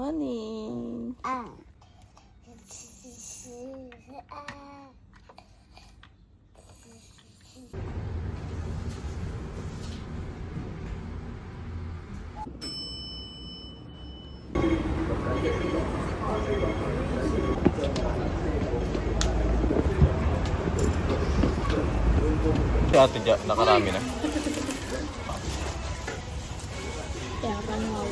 morning. Si Ate Ja, nakarami na. Kaya ka nawawa.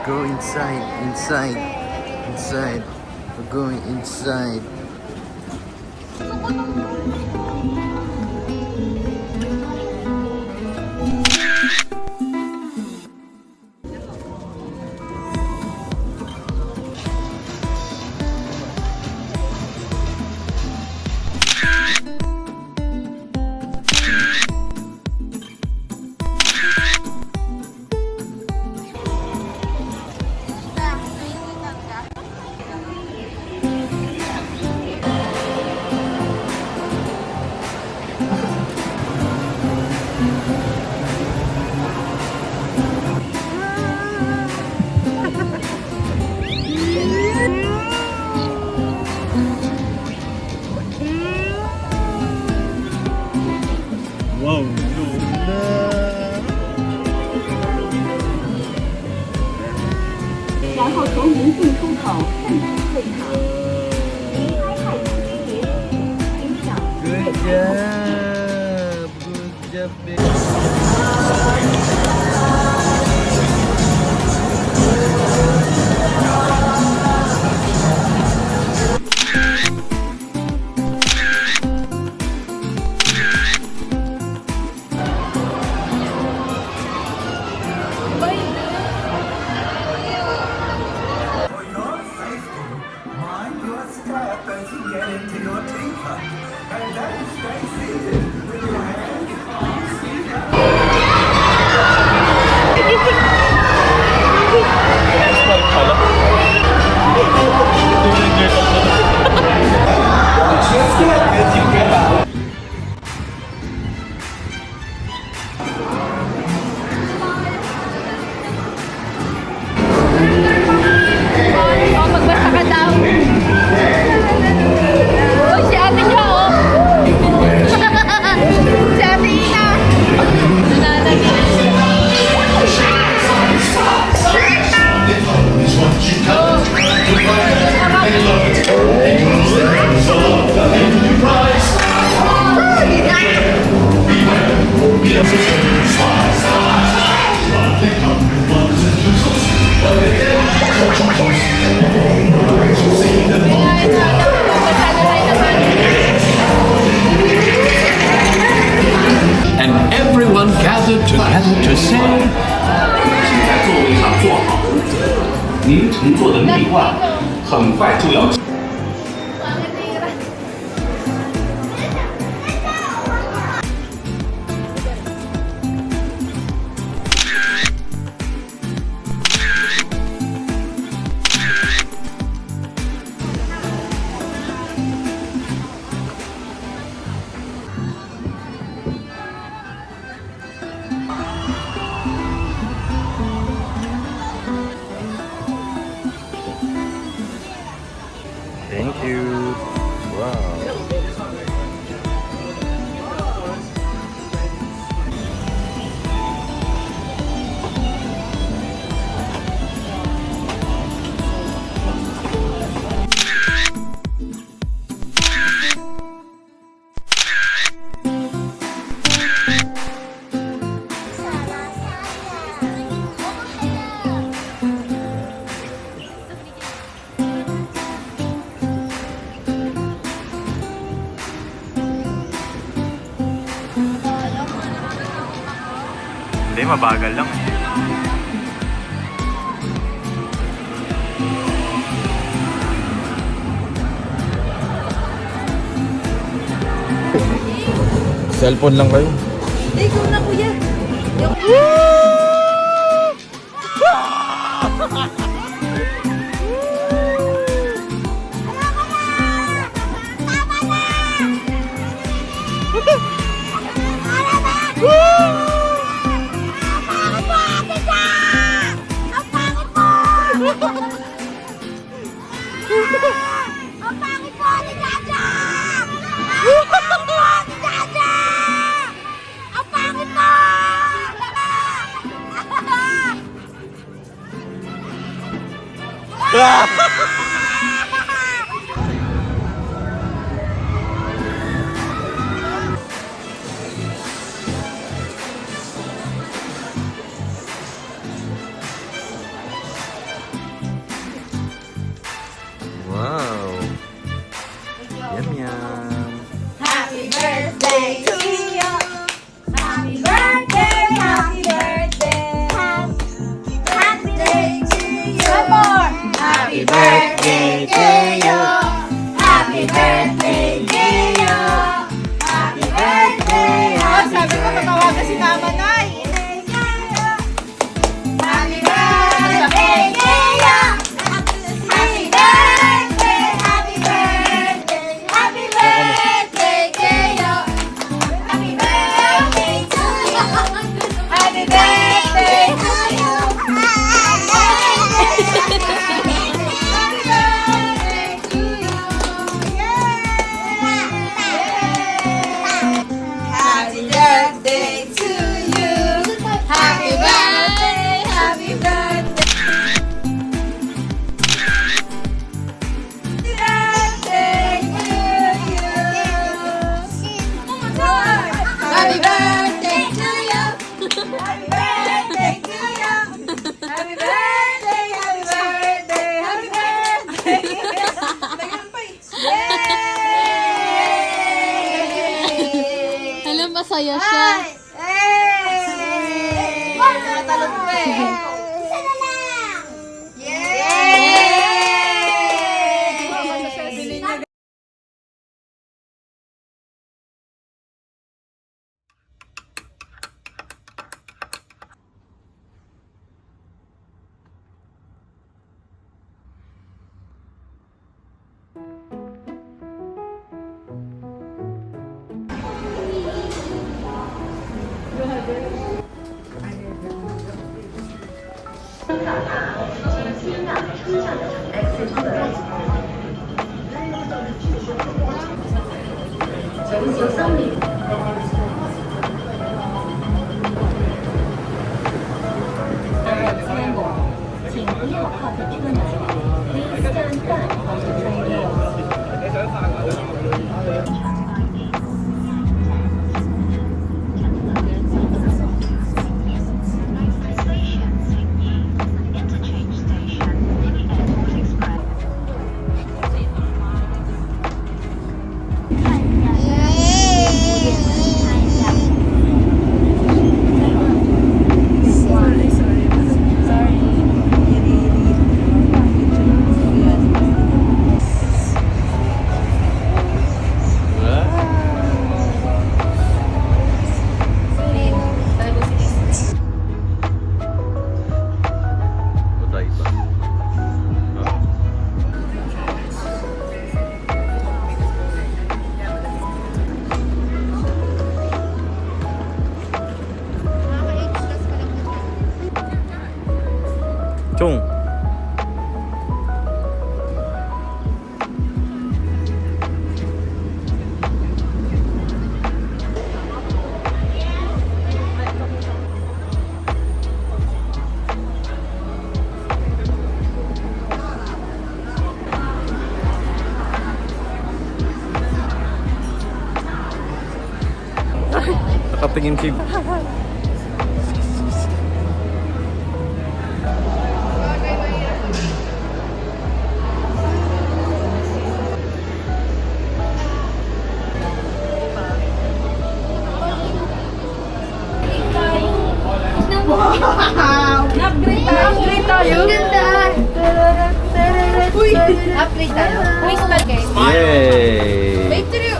Go inside. We're going inside. Wow, no. 然后从银进出口慎出会场，离开太平街沿线，经上 Good job, baby. Get into your teacup and then stay seated with your hand Magbasa ka daw. Uy, si ate niya, oh. Si ate Ina. And everyone gathered together to say, 请在座位上坐好，您乘坐的蜜罐很快就要。 Thank you. Wow. Hindi, mabagal lang. Cellphone lang kayo. Ikaw na, kuya. Ang pangit po ni Jaja! Ang pangit po ni Jaja! Ang pangit po! Wow. Yum yum. Happy birthday to you! Happy birthday! Happy birthday! Happy birthday to you! One more! Happy birthday to you! Happy birthday to you! Happy birthday! Sabi ko, matawagan si Mama Nay. Happy birthday to you! Happy birthday! Happy birthday! Happy birthday to you! Happy birthday to you! Happy birthday to you! Happy birthday to you! Happy birthday! Happy birthday! Birthday to you! Happy birthday to you! Happy birthday to you! Happy birthday! Happy birthday! Happy birthday! Yay! Alam, masaya siya. Hey! Natalon ko eh. Isa na lang! Yay! Patay pa. Chung. Nakatingin si... Upgrade tayo. Uy! Upgrade tayo. Uy, start guys. Yay! Wait, 3.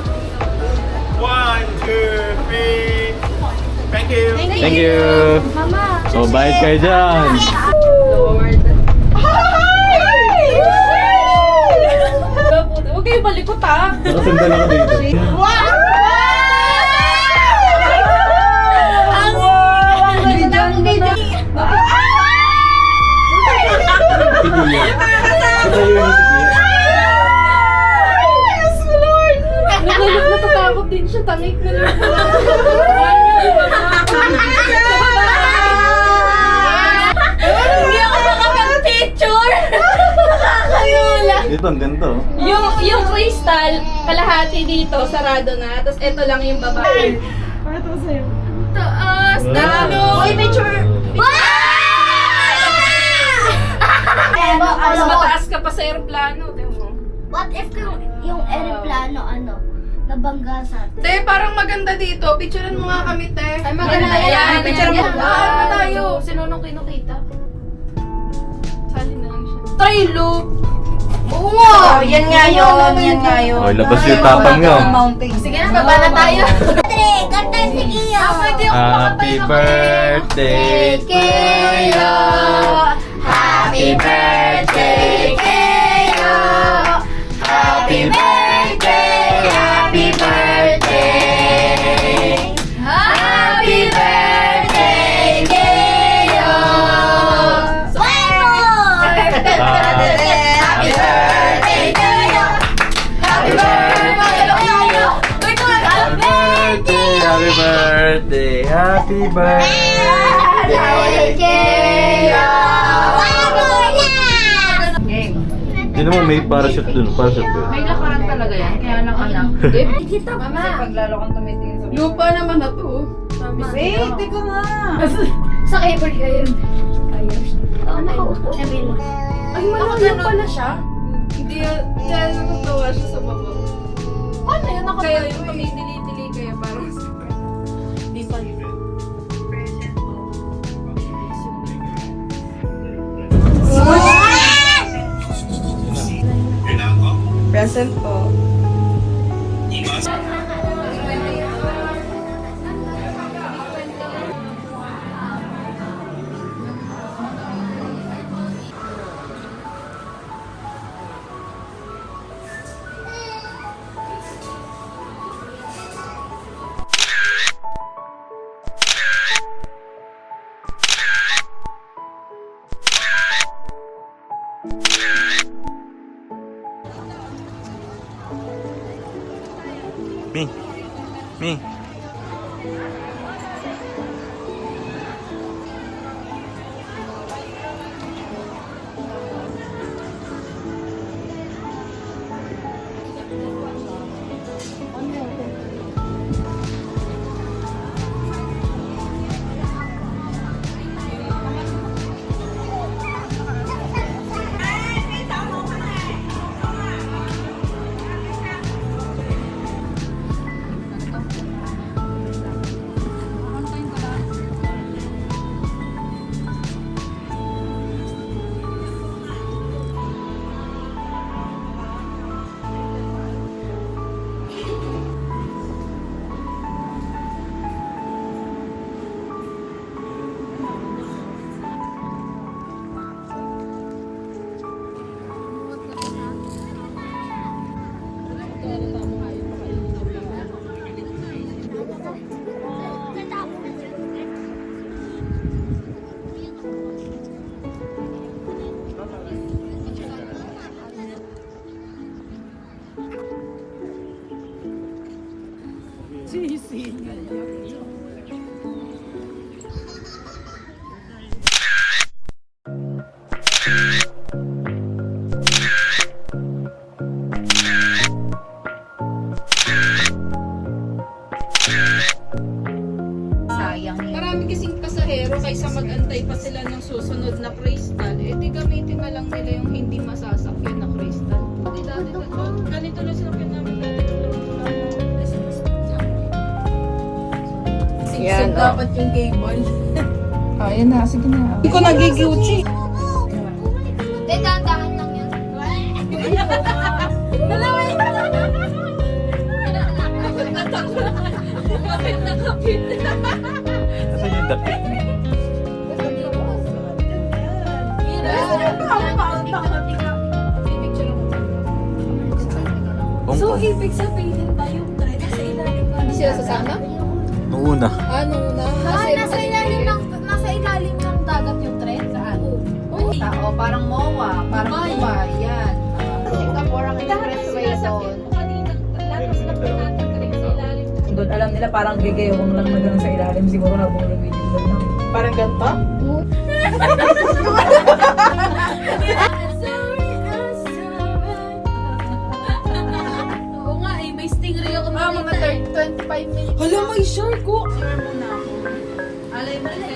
1, 2, 3. Thank you. So, bayad kayo dyan. Huwag kayo balikot ha. Nakasundan ako dito. Natatakot din siya. Tangik na lang. Hindi ako makapag-picture. Nakakayula. Dito, ang ganito. Yung crystal, kalahati dito, sarado na. Tapos ito lang yung babae. Pakita ko sa'yo. Taas na ano. Uy, picture. Mas mataas ka pa sa aeroplano. What if yung aeroplano, nabangga sa atin? Te, parang maganda dito. Picturean mo nga kami, te. Ay, maganda yan. yan. Picture mo. Yan. Ano tayo? Sinunong kinukita. Sali na lang siya. Trilo. Oo! Yan nga yun. Yan nga yun. Oy, labas yung tapang nyo. Sige na, baba na tayo. Padre, kanta si Kiyo! Happy birthday to you. Happy birthday, Kiyo! Happy birthday, happy birthday! Happy birthday, Kiyo! Happy birthday to you! Happy birthday to you! Happy birthday, happy birthday. Kiyo! Di naman may parachute dun, parachute dun. May lakaran talaga yan. Kaya lang anak. Mama. Paglalo kang tumitingin sa lupa naman na to. Wait, teka nga. Sa keyboard kayo. Ayos. Ay, malayo pala siya. Hindi yan natutuwa siya sa baba. Paano yun? Kaya yung pamidili-dili kaya parang hindi pa. Present po. Me. Marami kasing pasahero kaysa mag-antay pa sila ng susunod na crystal, eh di gamitin na lang nila yung hindi masasakyan na crystal. Ganito na sinakyan namin dati. Sigsag dapat yung cable. Ayan na, sige na. Hindi ko nagigilchi. Dahan-dahan lang yan. Dalawa yun. Kapit na kapit. Nasaan yung So, ibig sabihin ba yung tren sa ilalim ng Hindi sila sasama? Nung una. Nung una. nasa ilalim ng dagat yung tren? Saan? Oo, parang MOA, parang Dubai, yan. Singapore ang expressway doon. Doon alam nila parang gigayong lang na gano'n sa ilalim. Siguro habang lumilin doon lang. Parang ganito? Oo nga eh, may stingray ako na mga 25 minutes. Hala, may shark ko! Alay mo na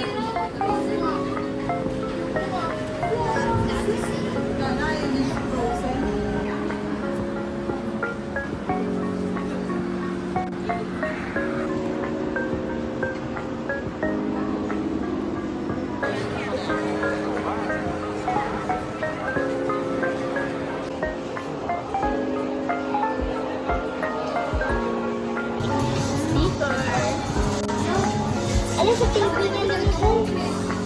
Ano sa tingin ng